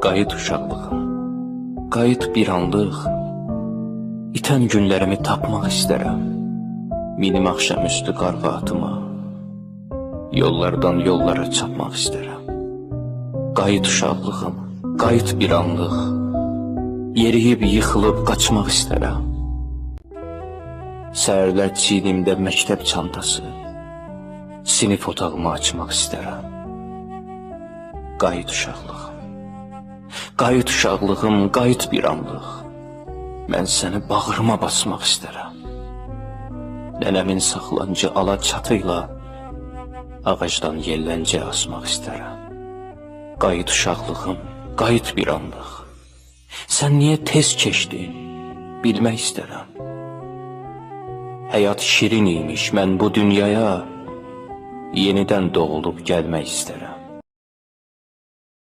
Qayıt uşaqlığım, qayıt bir anlıq. İtən günlərimi tapmaq istərəm. Minim axşamüstü qarvatıma, yollardan yollara çapmaq istərəm. Qayıt uşaqlığım, qayıt bir anlıq. Yeriyib yıxılıb qaçmaq istərəm. Səhərlər çiynimdə məktəb çantası, sinif otağımı açmaq istərəm. Qayıt uşaqlığım, qayıt uşaqlığım, qayıt bir anlıq. Mən səni bağrıma basmaq istərəm. Nənəmin saxlancı ala çatıyla ağacdan yelləncə asmaq istərəm. Qayıt uşaqlığım, qayıt bir anlıq. Sən niyə tez keçdin, bilmək istərəm. Həyat şirin imiş, mən bu dünyaya yenidən doğulub gəlmək istərəm.